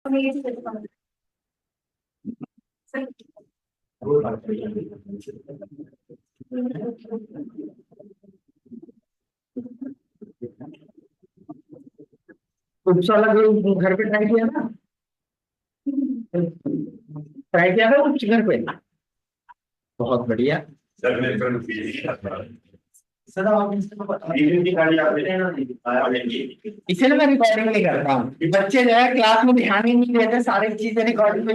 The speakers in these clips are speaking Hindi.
कुछ वाला जो घर पे ट्राई किया ना, ट्राई किया था कुछ घर पे। बहुत बढ़िया। सर मेरे को सर आप इसीलिए मैं रिकॉर्डिंग नहीं करता हूँ। बच्चे जो है क्लास में ध्यान ही नहीं देते, सारी चीजें रिकॉर्डिंग में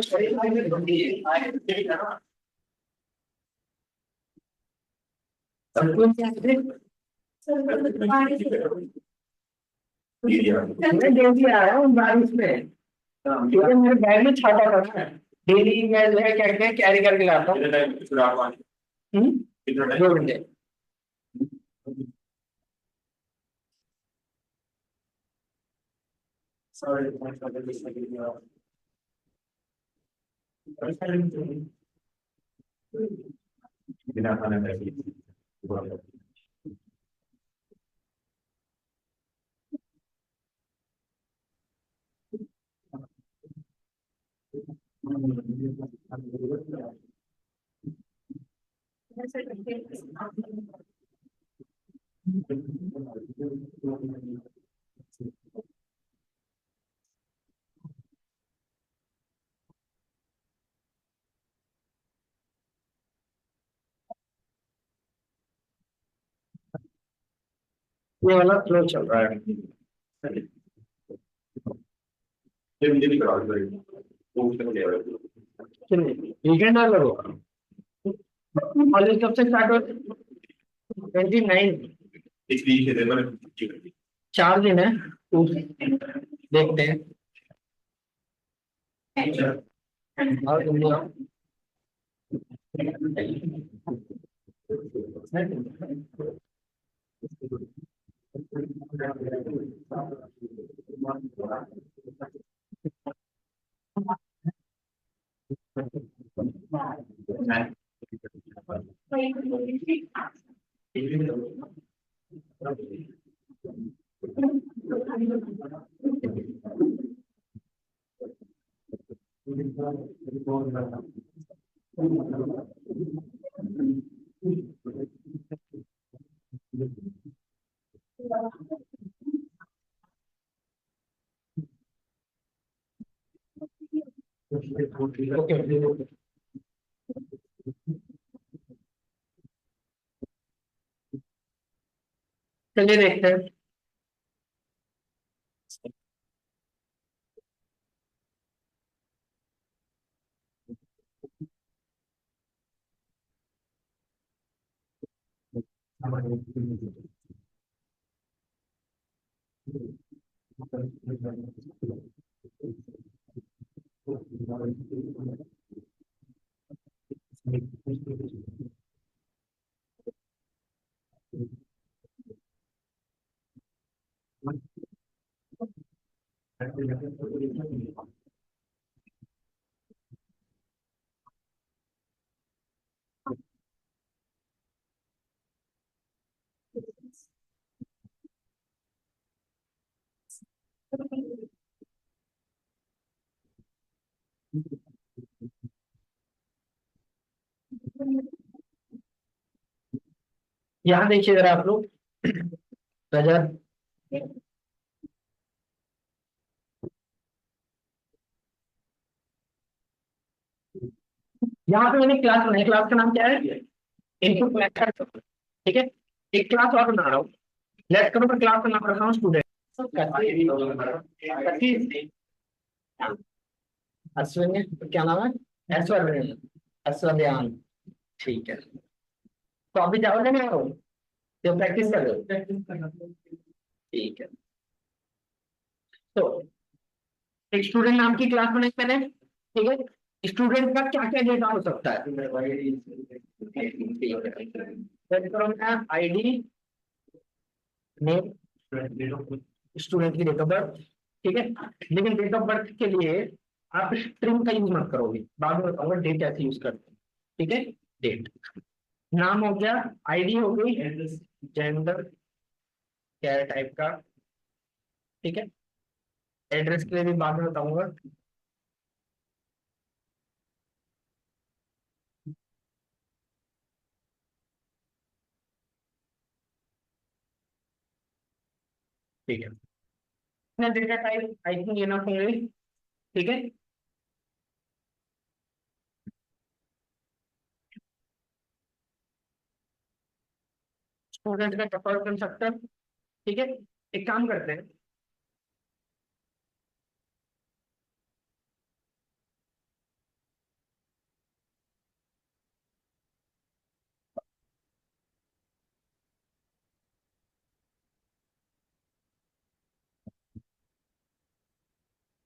मैं डेली आ रहा हूँ बारिश में, क्योंकि मेरे बैग में छाता पड़ा है। डेली मैं जो है क्या कहते हैं कैरी करके लाता हूँ। 2 घंटे। बिना खाना खाए ये वाला फ्लो चल रहा है। ये मुझे नहीं करा वो उसने ले आया वीकेंड आ लो। कॉलेज कब से स्टार्ट हो? 29। इस वीक के दिन मैंने 4 दिन है। देखते हैं। और तुम लोग आओ। ओके, चलिए देखते हैं। यहाँ देखिए जरा आप लोग। रजत, यहाँ पे मैंने क्लास बनाई। क्लास का नाम क्या है? Input method. ठीक है। एक क्लास और बना रहा हूँ। लेट करो मैं क्लास का नाम रखा हूँ स्टूडेंट। अश्विनी, क्या नाम है? ऐश्वर्य, ऐश्वर्यान। ठीक है। तो अभी जाओगे ना, आओ तो प्रैक्टिस कर लो। ठीक है। तो एक स्टूडेंट नाम की क्लास बनाई मैंने। ठीक है। स्टूडेंट का क्या क्या डेटा हो सकता है? सेट करो मैं आईडी, नेम, स्टूडेंट की डेट ऑफ बर्थ। ठीक है। लेकिन डेट ऑफ बर्थ के लिए आप स्ट्रिंग का यूज मत करोगे, बाद में बताऊंगा डेट कैसे यूज करते हैं। ठीक है। डेट, नाम हो गया, आईडी हो गई, जेंडर क्या टाइप का। ठीक है। एड्रेस के लिए भी बाद में बताऊंगा। ठीक है, अपना data type I think enough होंगे। ठीक है, स्टूडेंट का डिफॉल्ट कंस्ट्रक्टर। ठीक है, एक काम करते हैं,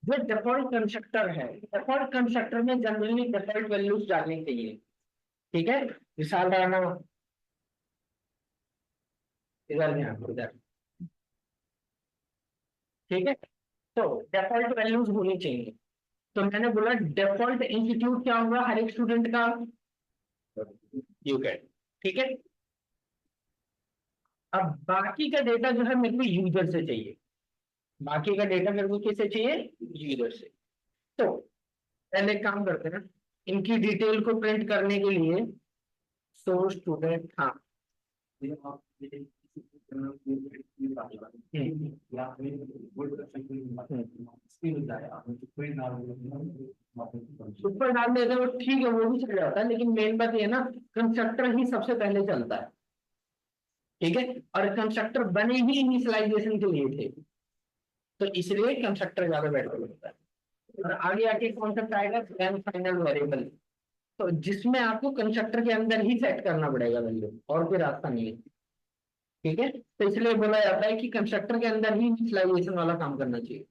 जो डिफॉल्ट कंस्ट्रक्टर है, डिफॉल्ट कंस्ट्रक्टर में जनरली डिफॉल्ट वैल्यूज डालनी चाहिए। ठीक है, मिसाल डालना, इधर में आपको इधर। ठीक है, तो डिफॉल्ट वैल्यूज होनी चाहिए। तो मैंने बोला डिफॉल्ट इंस्टीट्यूट क्या होगा हर एक स्टूडेंट का, यूकेट। ठीक है, अब बाकी का डेटा जो है मेरे को यूजर से चाहिए, बाकी का डेटा मेरे को किससे चाहिए, यूजर से। तो पहले एक काम करते हैं, इनकी डिटेल को प्रिंट करने के लिए सोर्स स्टूडेंट, हाँ। ऊपर डाल देते हैं वो ठीक है, वो भी चल जाता है, लेकिन मेन बात ये है ना, कंस्ट्रक्टर ही सबसे पहले चलता है। ठीक है, और कंस्ट्रक्टर बने ही इनिशियलाइजेशन के लिए थे, तो इसलिए कंस्ट्रक्टर ज्यादा बेटर होता है। और आगे आके कॉन्सेप्ट आएगा देन फाइनल वेरिएबल, तो जिसमें आपको कंस्ट्रक्टर के अंदर ही सेट करना पड़ेगा वैल्यू, और कोई रास्ता नहीं है। ठीक है, तो इसलिए बोला जाता है कि कंस्ट्रक्टर के अंदर ही इनिशियलाइजेशन वाला काम करना चाहिए।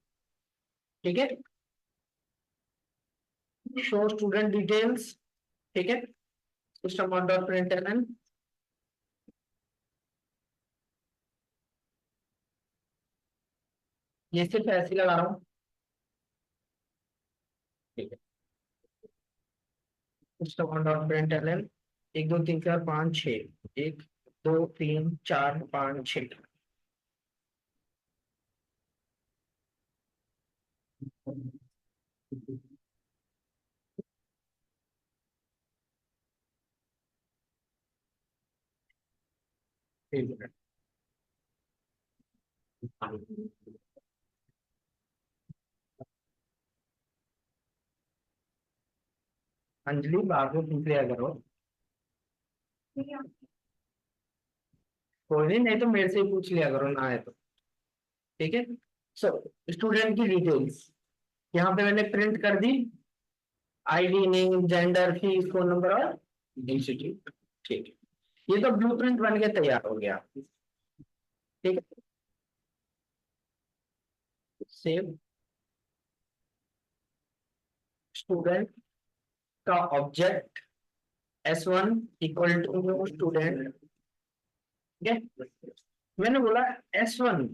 ठीक है, शो स्टूडेंट डिटेल्स। ठीक है, सिस्टम डॉट प्रिंटलन, ये सिर्फ ऐसे ही लगा रहा हूँ। ठीक है, सिस्टम डॉट प्रिंटलन, 1 2 3 4 5 6, 1 2 3 4 5 6। ठीक है, अंजलि बात में पूछ लिया करो, कोई नहीं, नहीं तो मेरे से ही पूछ लिया करो ना है तो। ठीक है, सो स्टूडेंट की डिटेल्स यहाँ पे मैंने प्रिंट कर दी, ID, name, gender, fees, phone number और इंस्टीट्यूट। ठीक है, ये तो ब्लूप्रिंट बन के तैयार हो गया। ठीक है, सेव। स्टूडेंट का object S1 equal to student. ठीक है, मैंने बोला S1,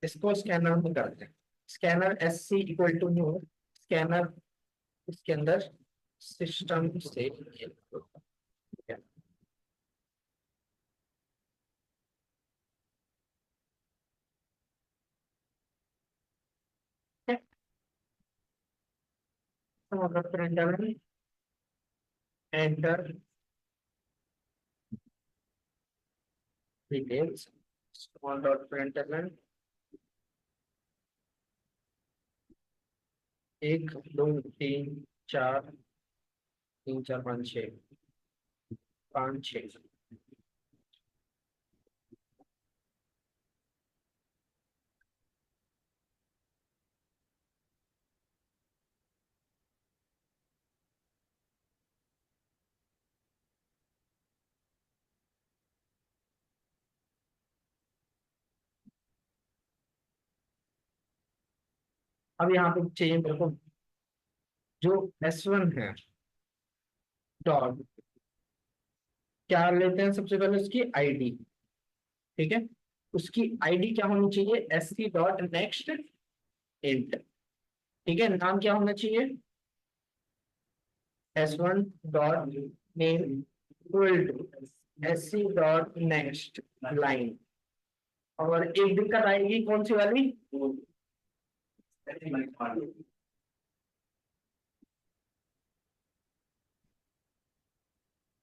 इसको स्कैनर में करते हैं, scanner SC equal to new scanner, इसके अंदर सिस्टम से। Enter details, small dot println, 1 2 3 4, 3 4 5 6, 5 6। अब यहाँ पे चाहिए मेरे को जो S1 है, डॉट, क्या लेते हैं सबसे पहले उसकी आईडी। ठीक है, उसकी आईडी क्या होनी चाहिए, SC डॉट नेक्स्ट इंट। ठीक है, नाम क्या होना चाहिए, S1 dot name equal to SC dot next line. और एक दिक्कत आएगी कौन सी वाली,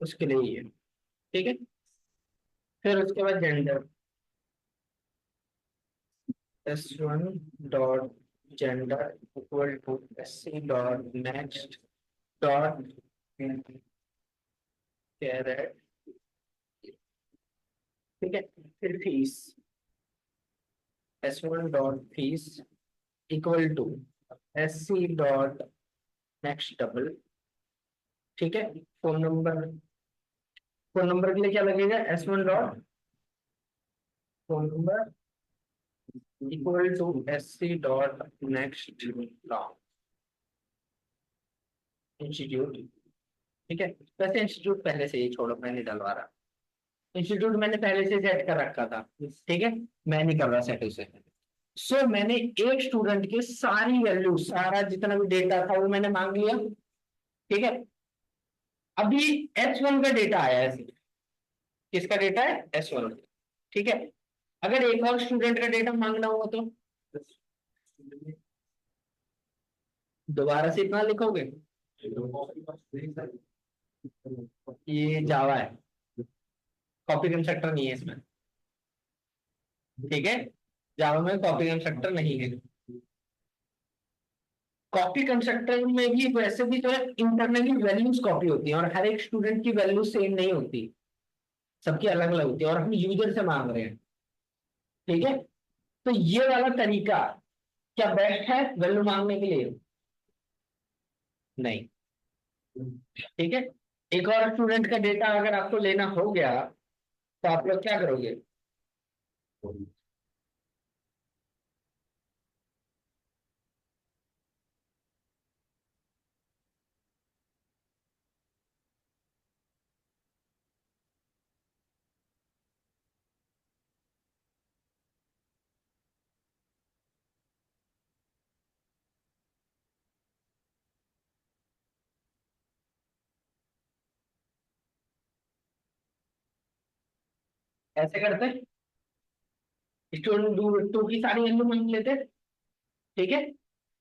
उसके लिए ये। ठीक है, फिर उसके बाद gender, S1 dot gender equal to SC dot next dot caret, ठीक है। फिर fees S1 dot fees equal to SC dot next double, ठीक है। फोन नंबर के लिए क्या लगेगा, S1 dot phone number equal to SC dot next institute, ठीक है। वैसे इंस्टीट्यूट पहले से ही छोड़ो, मैं नहीं डलवा रहा। इंस्टीट्यूट मैंने पहले से सेट कर रखा था, ठीक है, मैं नहीं कर रहा सेट उसे। सो मैंने एक स्टूडेंट की सारी वैल्यू, सारा जितना भी डेटा था वो मैंने मांग लिया, ठीक है। अभी S1 का डेटा आया है, किसका डेटा है, S1, ठीक है। अगर एक और स्टूडेंट का डेटा मांगना हुआ तो दोबारा से इतना लिखोगे, ये जावा है, कॉपी कंस्ट्रक्टर नहीं है इसमें, ठीक है। जावा में कॉपी कंस्ट्रक्टर नहीं है। कॉपी कंस्ट्रक्टर में भी वैसे भी तो इंटरनली वैल्यूज कॉपी होती है, और हर एक स्टूडेंट की वैल्यू सेम नहीं होती, सबकी अलग अलग होती है, और हम यूजर से मांग रहे हैं, ठीक है। तो ये वाला तरीका क्या बेस्ट है वैल्यू मांगने के लिए, नहीं, ठीक है। एक और स्टूडेंट का डेटा अगर आपको लेना हो गया तो आप लोग क्या करोगे, ऐसे करते, स्टूडेंट टू की सारी वैल्यू मांग लेते, ठीक है।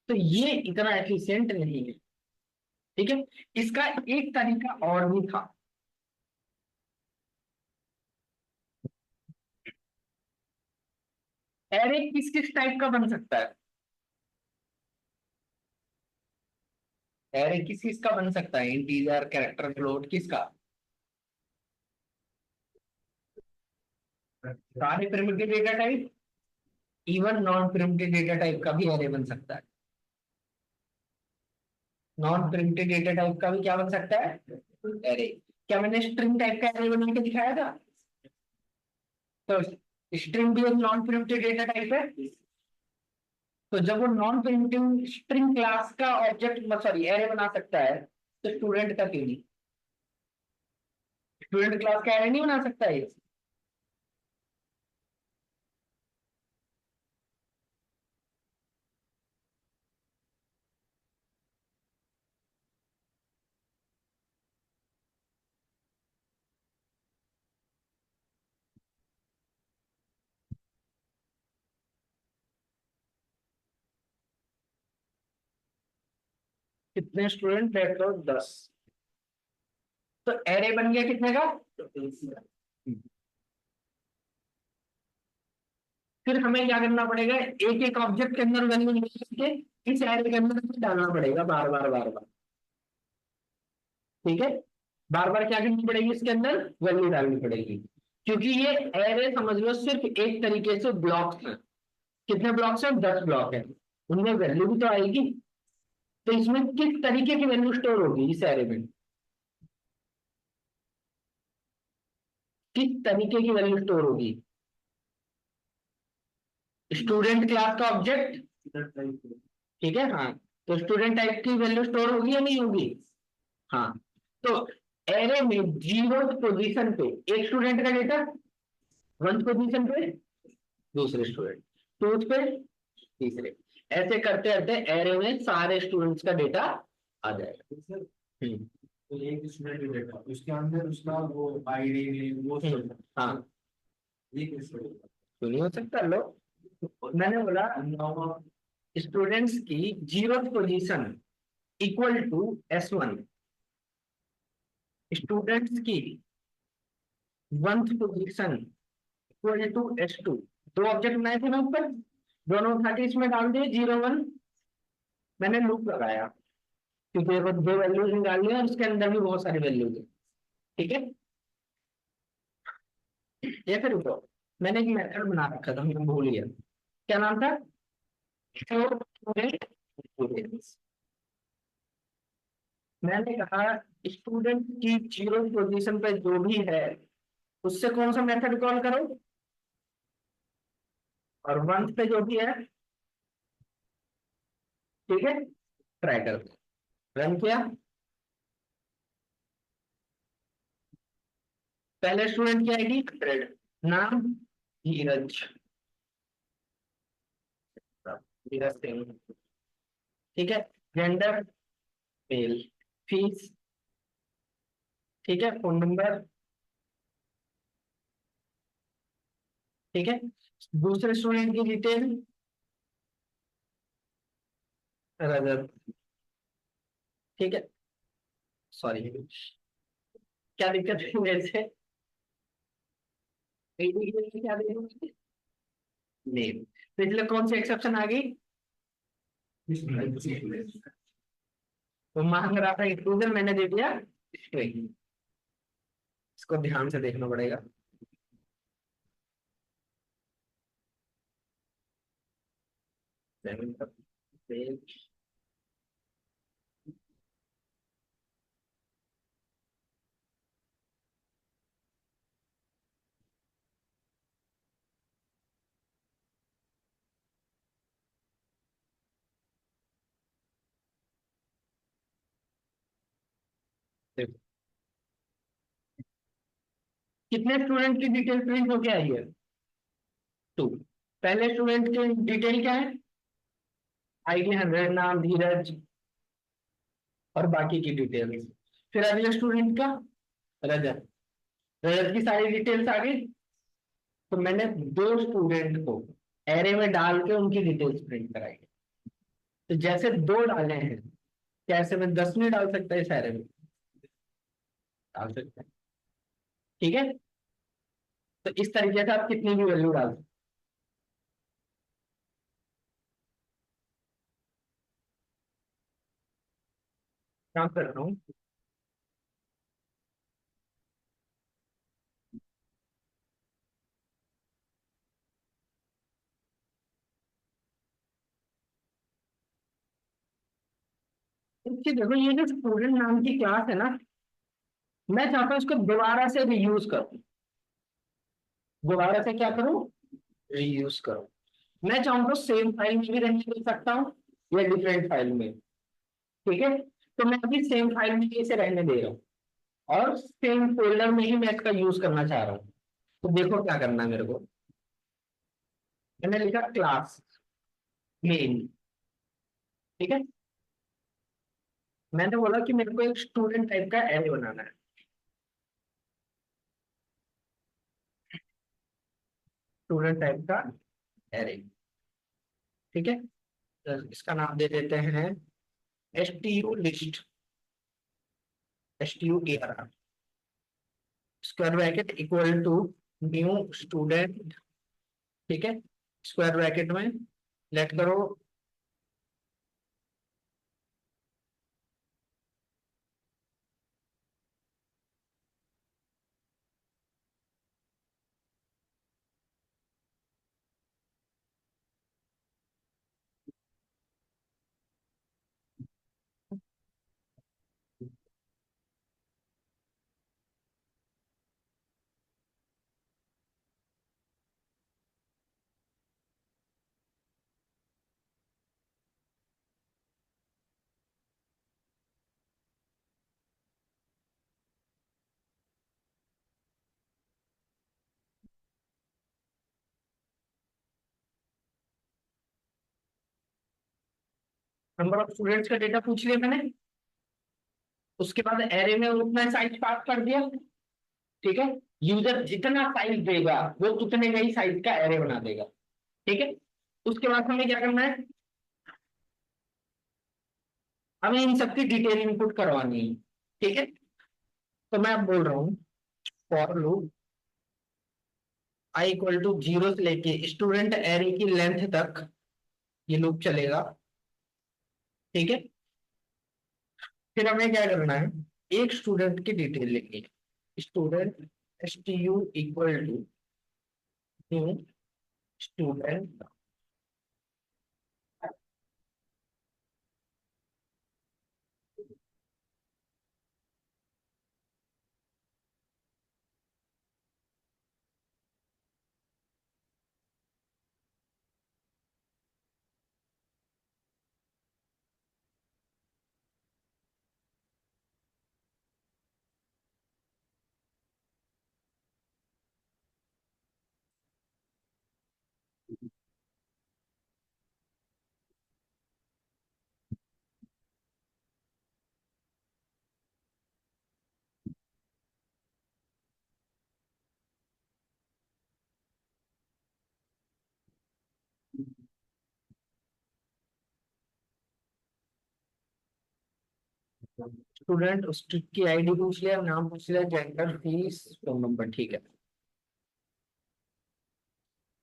तो ये इतना एफिशिएंट नहीं है, ठीक है। इसका एक तरीका और भी था, एरे किस किस टाइप का बन सकता है, एरे किस किस का बन सकता है, इंटीजर, कैरेक्टर, फ्लोट, किसका, सारे primitive data type, even non primitive data type का भी एरे बन सकता है, नॉन प्रिमिटिव डेटा टाइप का भी क्या बन सकता है, एरे। क्या मैंने स्ट्रिंग टाइप का एरे बना के दिखाया था, तो स्ट्रिंग भी एक नॉन प्रिमिटिव डेटा टाइप है। तो जब वो नॉन प्रिमिटिव स्ट्रिंग क्लास का ऑब्जेक्ट सॉरी एरे बना सकता है, तो स्टूडेंट का क्यों नहीं, स्टूडेंट क्लास का एरे नहीं बना सकता है। कितने स्टूडेंट, देख लो 10, तो एरे बन गया कितने का, फिर हमें क्या करना पड़ेगा, एक एक ऑब्जेक्ट के अंदर वैल्यू निकाल के इस एरे के अंदर डालना पड़ेगा, बार बार बार बार, ठीक है। बार बार क्या करनी पड़ेगी, इसके अंदर वैल्यू डालनी पड़ेगी, क्योंकि ये एरे समझ लो सिर्फ एक तरीके से ब्लॉक्स हैं। कितने ब्लॉक्स हैं, 10 ब्लॉक है, उनमें वैल्यू भी तो आएगी। तो इसमें किस तरीके की वैल्यू स्टोर होगी इस एरे में, किस तरीके की वैल्यू स्टोर होगी, स्टूडेंट क्लास का ऑब्जेक्ट, ठीक है, हाँ। तो स्टूडेंट टाइप की वैल्यू स्टोर होगी या नहीं होगी, हाँ। तो एरे में जीरो पोजीशन पे एक स्टूडेंट का डेटा, वन पोजीशन पे दूसरे स्टूडेंट, टू पे तीसरे, ऐसे करते करते एरे में सारे स्टूडेंट्स का डेटा आ जाएगा। तो एक स्टूडेंट डेटा उसके अंदर उसका वो आईडी वो सब हाँ, ये कैसे होगा? तो नहीं हो सकता लो, मैंने बोला स्टूडेंट्स की zero position equal to S1, students की one position equal to S2, दो ऑब्जेक्ट बनाए थे ना ऊपर, दोनों उठा के इसमें डाल दिए 0 1, मैंने लूप लगाया क्योंकि वो दो वैल्यूज निकाल लिया और उसके अंदर भी बहुत सारी वैल्यूज है। ठीक है, या फिर रुको, मैंने एक मेथड बना रखा था, मैं भूल गया क्या नाम था, स्टूडेंट। मैंने कहा स्टूडेंट की 0 पोजीशन पे जो भी है उससे कौन सा मेथड कॉल करो, और 1 पे जो भी है, ठीक है, ट्राई करो। रन किया, पहले स्टूडेंट की आईडी 100, नाम धीरज, धीरज सिंह, ठीक है, जेंडर मेल, फीस, ठीक है, फोन नंबर, ठीक है, दूसरे स्टूडेंट की डिटेल रजत, ठीक है, सॉरी क्या दिक्कत है मेरे से, आईडी के लिए क्या देंगे, नेम, पिछले कौन सी एक्सेप्शन आ गई, वो मांग रहा था इंक्लूजन, मैंने दे दिया स्ट्रिंग। इसको ध्यान से देखना पड़ेगा। कितने स्टूडेंट की डिटेल प्रिंट होके आई है, 2। पहले स्टूडेंट की डिटेल क्या है, आईडी 100, नाम धीरज, और बाकी की डिटेल्स। फिर अगले स्टूडेंट का रजत, रजत की सारी डिटेल्स आ गई। तो मैंने दो स्टूडेंट को एरे में डाल के उनकी डिटेल्स प्रिंट कराई। तो जैसे दो डाले हैं, कैसे मैं 10 नहीं डाल सकता इस एरे में, डाल सकता है, ठीक है। तो इस तरीके से आप कितनी भी वैल्यू डाल सकते, काम कर रहा हूँ। देखो ये जो स्टूडेंट नाम की क्लास है ना, मैं चाहता हूँ इसको दोबारा से रीयूज करूँ, दोबारा से क्या करूँ, रीयूज करूँ। मैं चाहूँ तो सेम फाइल में भी रहने दे सकता हूँ या डिफरेंट फाइल में, ठीक है। तो मैं अभी सेम फाइल में ही इसे रहने दे रहा हूँ और सेम फोल्डर में ही मैं इसका यूज करना चाह रहा हूँ। तो देखो क्या करना है मेरे को, मैंने लिखा क्लास मेन, ठीक है। मैंने बोला कि मेरे को एक स्टूडेंट टाइप का एरे बनाना है, स्टूडेंट टाइप का एरे, ठीक है। तो इसका नाम दे देते हैं S T U list, STUARR, square bracket equal to new student, ठीक है, स्क्वायर ब्रैकेट में लेट करो नंबर ऑफ स्टूडेंट्स का डेटा पूछ लिया मैंने, उसके बाद एरे में उतना साइज पास कर दिया, ठीक है। यूजर जितना साइज देगा वो उतने का ही साइज का एरे बना देगा, ठीक है। उसके बाद हमें क्या करना है, हमें इन सबकी डिटेल इनपुट करवानी है, ठीक है। तो मैं अब बोल रहा हूँ for loop i equal to 0 से लेके स्टूडेंट एरे की लेंथ तक ये लूप चलेगा। ठीक है, फिर हमें क्या करना है, एक स्टूडेंट की डिटेल लिखनी है। Student S T U equal to new student. Student उसकी आईडी पूछ लिया, नाम पूछ लिया, जेंडर, फीस, फोन नंबर। ठीक है,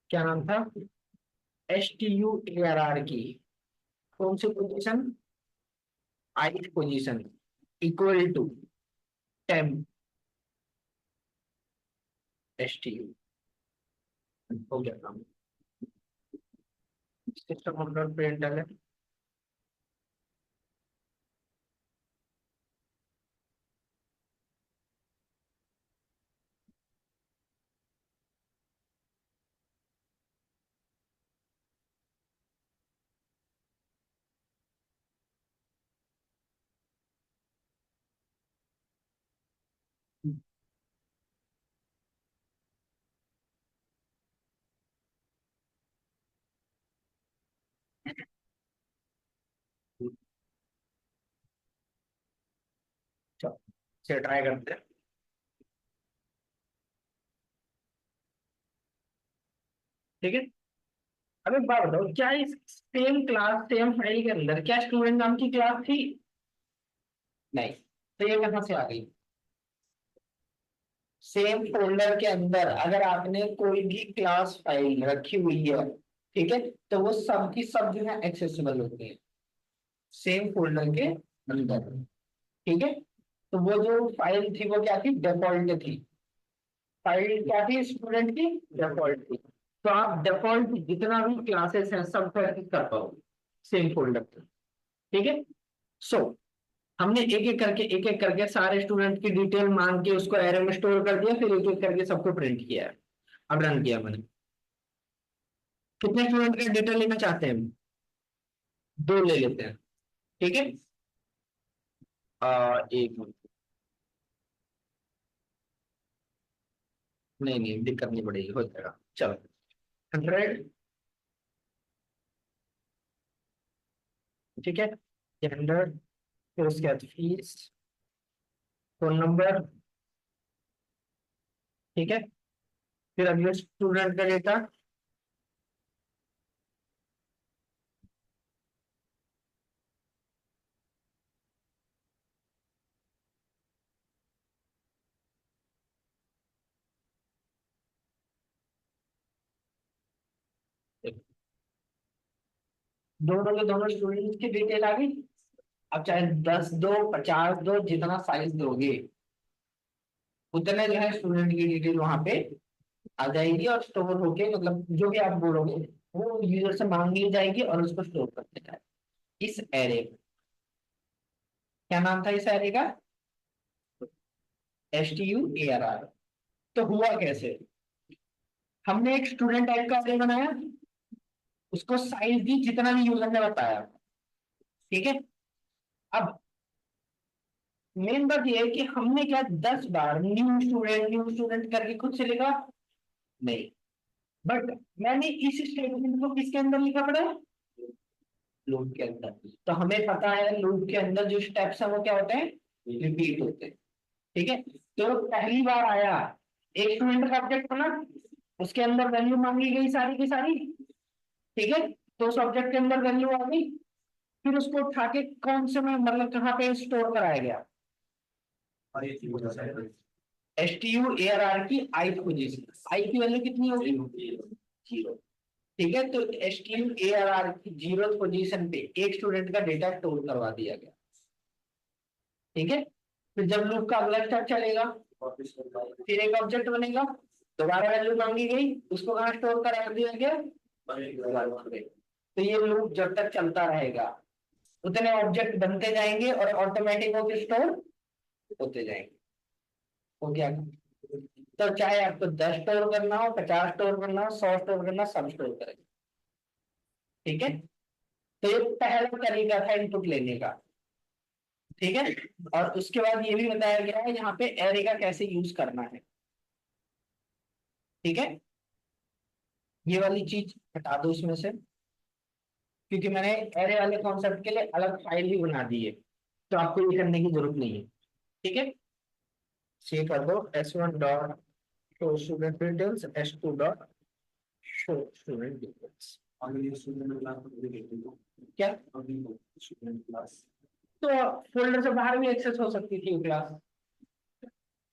क्या नाम था, S T U A R R की कौन सी position, 8th position, equal to temp S T U. हो गया काम, सिस्टम अपलोड प्रिंट है। चलो से ट्राई करते हैं। ठीक है, अब एक बात बताओ, क्या इस सेम क्लास सेम फाइल के अंदर क्या स्टूडेंट नाम की क्लास थी? नहीं, तो ये कहाँ से आ गई? सेम फोल्डर के अंदर अगर आपने कोई भी क्लास फाइल रखी हुई है, ठीक है, तो वो सब की सब जो है एक्सेसिबल होती है सेम फोल्डर के अंदर। ठीक है, तो वो जो फाइल थी वो क्या थी, डिफॉल्ट थी। फाइल क्या थी, स्टूडेंट की डिफॉल्ट थी। तो आप डिफॉल्ट जितना भी क्लासेस हैं सब एक्सेस कर पाओगे सेम फोल्डर पे। ठीक है, सो हमने एक एक करके सारे स्टूडेंट की डिटेल मांग के उसको एरे में स्टोर कर दिया, फिर एक एक करके सबको प्रिंट किया है। अब रन किया मैंने। कितने स्टूडेंट का डिटेल लेना चाहते हैं? 2 ले लेते हैं। ठीक है, एक मिनट, नहीं नहीं दिक्कत नहीं पड़ेगी, हो जाएगा। चलो 100। ठीक है, जेंडर, फिर उसके बाद फीस, फोन नंबर। ठीक है, फिर अगले स्टूडेंट का डेटा। 2 स्टूडेंट की डिटेल आ गई। अब चाहे 10 दो, 50 दो, जितना साइज दोगे उतने जो है स्टूडेंट की डिटेल वहां पे आ जाएगी और स्टोर होके, मतलब जो भी आप बोलोगे वो यूजर से मांग ली जाएगी और उसको स्टोर कर देना है इस एरे में। क्या नाम था इस एरे का, S T U A R R. तो हुआ कैसे, हमने एक स्टूडेंट टाइप का एरे बनाया, उसको साइज दी जितना भी यूजर ने बताया। ठीक है, अब मेन बात ये है कि हमने क्या 10 बार न्यू स्टूडेंट करके खुद से लिखा? नहीं, बट मैंने इस स्टेटमेंट को किसके अंदर लिखा पड़ा है, लूप के अंदर। तो हमें पता है लूप के अंदर जो स्टेप्स है वो क्या होते हैं, रिपीट होते हैं। ठीक है, तो पहली बार आया, एक स्टूडेंट का ऑब्जेक्ट बना, उसके अंदर वैल्यू मांगी गई सारी की सारी। ठीक है, तो उस ऑब्जेक्ट के अंदर वैल्यू आ गई, फिर उसको उठा के कौन से में मतलब कहाँ पे स्टोर कराया गया, और ये चीज होता है। STUARR की ith पोजीशन, आई की वैल्यू कितनी होगी? 0। ठीक है, तो STUARR की 0th पोजीशन पे एक स्टूडेंट का डेटा स्टोर करवा दिया गया। ठीक है, फिर जब लूप का अगला स्टेप चलेगा, फिर एक ऑब्जेक्ट बनेगा, दोबारा वैल्यू मांगी गई, उसको कहाँ स्टोर करा दिया गया? तो ये लूप जब तक चलता रहेगा उतने ऑब्जेक्ट बनते जाएंगे और ऑटोमेटिक होकर स्टोर होते जाएंगे। हो गया? तो चाहे आपको 10 स्टोर करना हो, 50 स्टोर करना हो, 100 स्टोर करना, सब स्टोर करेंगे। ठीक है, तो ये पहला तरीका था इनपुट लेने का। ठीक है, और उसके बाद ये भी बताया गया है यहाँ पे एरे का कैसे यूज करना है। ठीक है, ये वाली चीज हटा दो इसमें से, क्योंकि मैंने एरे वाले कॉन्सेप्ट के लिए अलग फाइल ही बना दी है, तो आपको ये करने की जरूरत नहीं है। ठीक है, सेव कर दो S1 dot show student details, S2 dot show student details. अगर ये स्टूडेंट क्लास में देखते हो क्या? अभी स्टूडेंट क्लास तो फोल्डर से बाहर भी एक्सेस हो सकती थी क्लास।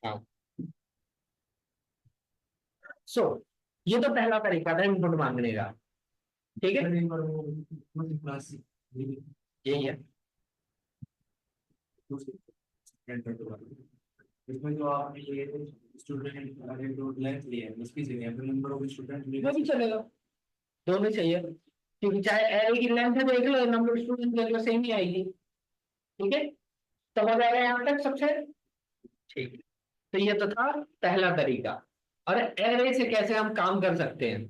हाँ, सो ये तो पहला तरीका था इनपुट मांगने का। ठीक है, क्लास यही है। इसमें जो आपने ये स्टूडेंट अगर जो लेंथ लिया है उसकी जगह पे नंबर ऑफ स्टूडेंट वो भी चलेगा, दोनों चाहिए, क्योंकि चाहे एरे की लेंथ देख लो, नंबर स्टूडेंट देख लो, सेम ही आएगी। ठीक है, समझ आ गया यहाँ तक सबसे? ठीक है, तो ये तो था पहला तरीका। और एरे से कैसे हम काम कर सकते हैं।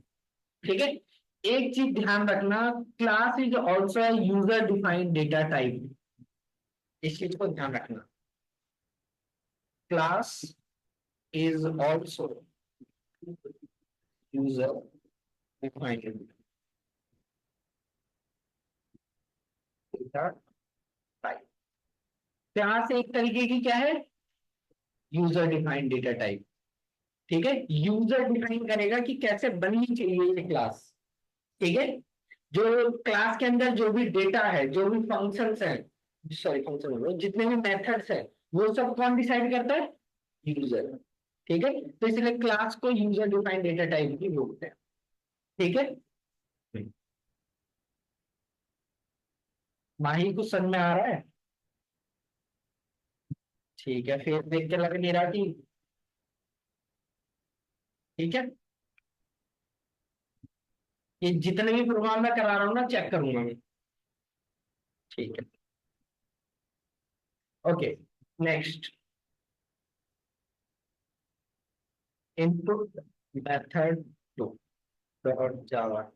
ठीक है, एक चीज ध्यान रखना, class is also user defined data type. इस चीज को ध्यान रखना, class is also user defined data type. Class एक तरीके की क्या है? User defined data type. ठीक है, यूजर डिफाइन करेगा कि कैसे बननी चाहिए ये क्लास। ठीक है, जो क्लास के अंदर जो भी डेटा है, जो भी फंक्शंस है, सॉरी फंक्शन जितने भी मेथड्स है, वो सब कौन डिसाइड करता है? यूजर। ठीक है, तो इसलिए क्लास को यूजर डिफाइंड डेटा टाइप भी बोलते हैं। ठीक है, माही कुछ समझ में आ रहा है? ठीक है, फिर देख के लग नहीं रहा कि ठीक है, ये जितने भी प्रोग्राम मैं करा रहा हूँ ना, चेक करूंगा मैं। ठीक है, okay, next, input method to dot Java.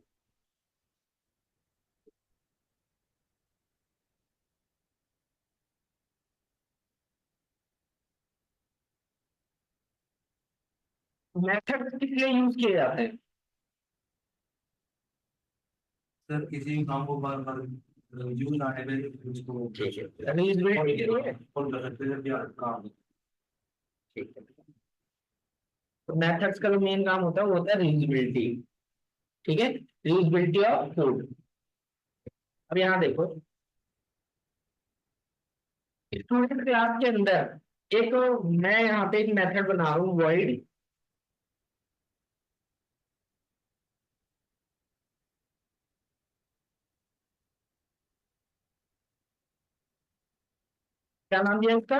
Method किस लिए यूज किए जाते हैं? सर किसी भी काम को बार बार यूज आने पे उसको ठीक है, रीयूजेबिलिटी के लिए। कॉल कर सकते हैं जब यार काम ठीक है, तो मेथड्स का जो मेन काम होता है वो होता है रीयूजेबिलिटी। ठीक है, रीयूजेबिलिटी ऑफ कोड। अब यहाँ देखो, स्टूडेंट क्लास के अंदर एक, मैं यहाँ पे एक मेथड बना रहा हूँ void, क्या नाम दिया इसका?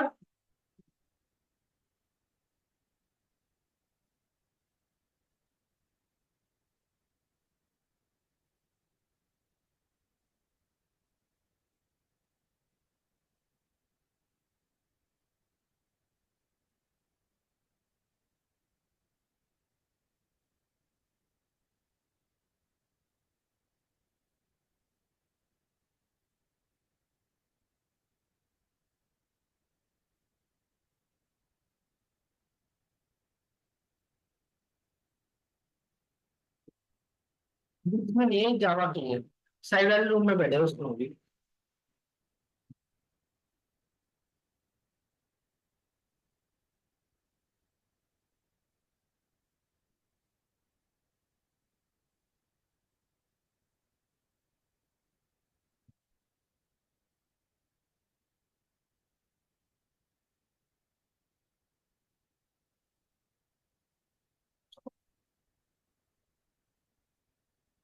इसमें नहीं, जावा के लिए साइड वाले रूम में बैठे उसको भी।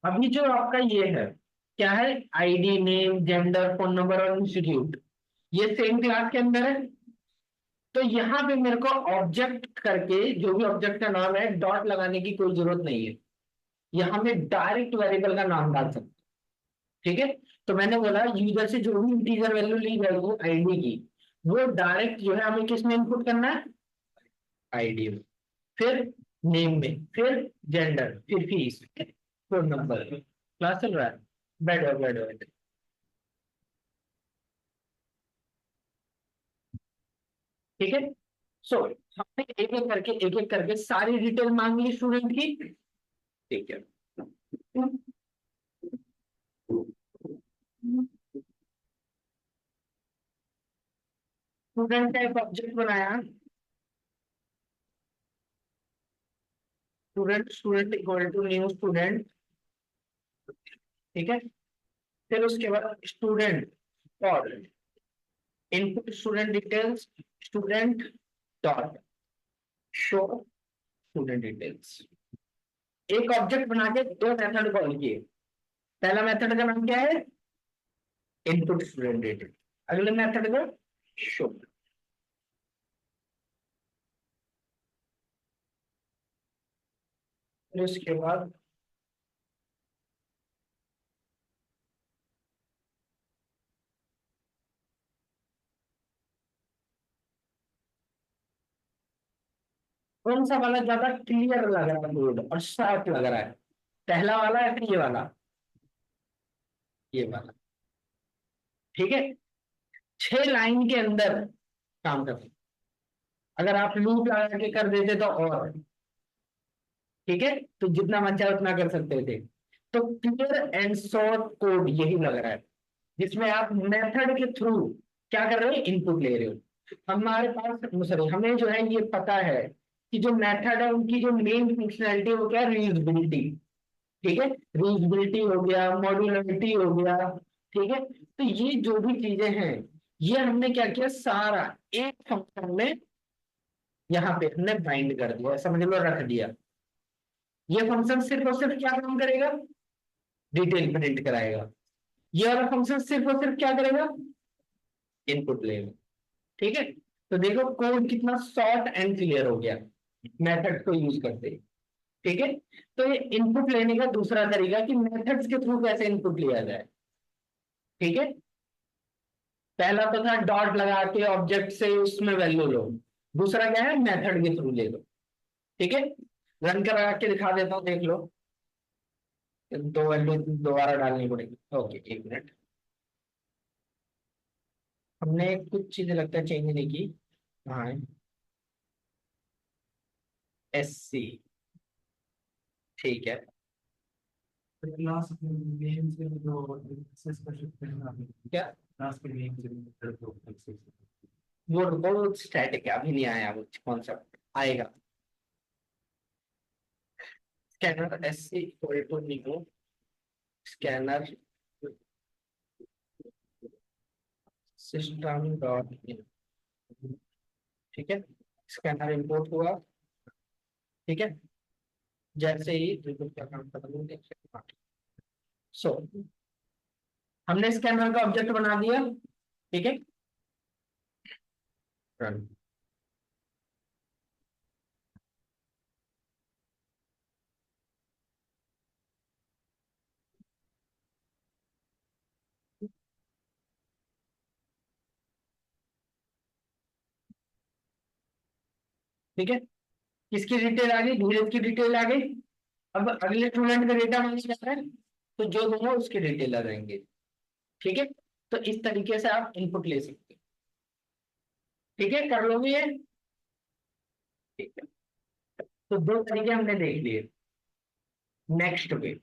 अभी जो आपका ये है, क्या है, ID, name, gender, phone number और इंस्टीट्यूट, ये सेम क्लास के अंदर है। तो यहाँ पे मेरे को ऑब्जेक्ट करके, जो भी ऑब्जेक्ट का नाम है, डॉट लगाने की कोई जरूरत नहीं है। यहाँ में डायरेक्ट वेरिएबल का नाम डाल सकते। ठीक है। तो मैंने बोला यूजर से जो भी इंटीजर वैल्यू ली जाएगी आईडी की, वो डायरेक्ट जो है हमें किस में इनपुट करना है, आईडी में, फिर नेम में, फिर जेंडर, फिर फीस, फोन नंबर। क्लास चल रहा है, बैठो बैठो बैठो। ठीक है। सो हमने एक एक करके सारी डिटेल मांग ली स्टूडेंट की। ठीक है। स्टूडेंट का एक ऑब्जेक्ट बनाया। Student student equal to new student. ठीक है। फिर उसके बाद स्टूडेंट और input student details, student dot show student details. एक ऑब्जेक्ट बना के दो मेथड कॉल किए। पहला मेथड का नाम क्या है, इनपुट स्टूडेंट डिटेल। अगले मेथड का शो। फिर उसके बाद कौन सा वाला ज्यादा क्लियर लग रहा है, बोर्ड और साफ लग रहा है, पहला वाला या फिर ये वाला, ये वाला। ठीक है। 6 लाइन के अंदर काम कर, अगर आप लूप लगा के कर देते तो और, ठीक है, तो जितना मन चाहे उतना कर सकते थे। तो क्लियर एंड शॉर्ट कोड यही लग रहा है, जिसमें आप मेथड के थ्रू क्या कर रहे हो, इनपुट ले रहे हो। हमारे पास सॉरी, हमें जो है ये पता है कि जो मेथड है उनकी जो मेन फंक्शनैलिटी है वो क्या है, रीयूजेबिलिटी। ठीक है। रीयूजेबिलिटी हो गया, मॉड्यूलरिटी हो गया। ठीक है। तो ये जो भी चीजें हैं, ये हमने क्या किया, सारा एक फंक्शन में यहाँ पे हमने बाइंड कर दिया, समझ लो रख दिया। ये फंक्शन सिर्फ और सिर्फ क्या काम करेगा, डिटेल प्रिंट कराएगा। ये वाला फंक्शन सिर्फ और सिर्फ क्या करेगा, इनपुट लेगा। ठीक है। तो देखो कोड कितना शॉर्ट एंड क्लियर हो गया मेथड को यूज करते ही। ठीक है। तो ये इनपुट लेने का दूसरा तरीका कि मेथड्स के थ्रू कैसे इनपुट लिया जाए। ठीक है। पहला तो था डॉट लगा के ऑब्जेक्ट से उसमें वैल्यू लो। दूसरा क्या है, मेथड के थ्रू ले लो। ठीक है। रन करा के दिखा देता हूँ, देख लो। दो वैल्यू दोबारा डालनी पड़ेगी। ओके, एक मिनट। हमने कुछ चीजें लगता है चेंज नहीं की। हाँ, एस सी। ठीक है। क्लास नेम से जो एक्सेस कर सकते हैं आप, क्या, क्लास के नेम से एक्सेस। वो स्टैटिक है, अभी नहीं आया वो कॉन्सेप्ट, आएगा। Scanner S C equal to new scanner system dot in. ठीक है। स्कैनर इंपोर्ट हुआ। ठीक है। जैसे ही रिपोर्ट का काम खत्म हो गया, सो हमने स्कैनर का ऑब्जेक्ट बना दिया। ठीक है। रन। ठीक है। किसकी डिटेल आ गई, धीरज की डिटेल आ गई। अब अगले स्टूडेंट का डेटा मांगा जा रहा है, तो जो दूंगा उसकी डिटेल आ जाएंगे। ठीक है। तो इस तरीके से आप इनपुट ले सकते हैं। ठीक है, कर लोगे ये। ठीक है। तो दो तरीके हमने देख लिए। नेक्स्ट पे,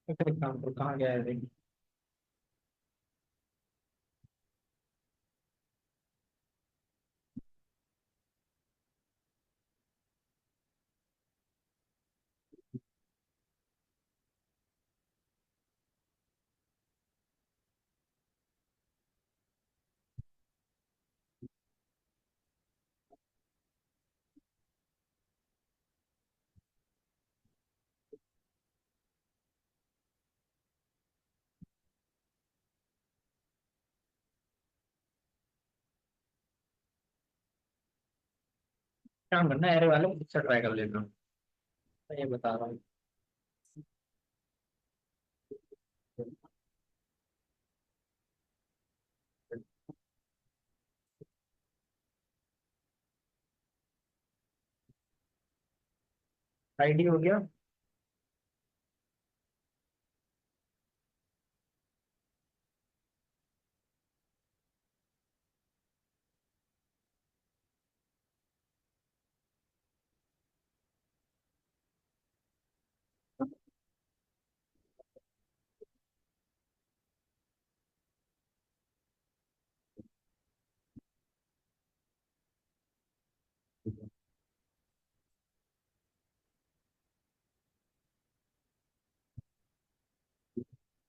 फिर काम तो कहाँ गया है भाई? काम करना है एरे वाले खुद से ट्राई कर लेता हूँ। मैं ये बता रहा हूँ। आईडी हो गया।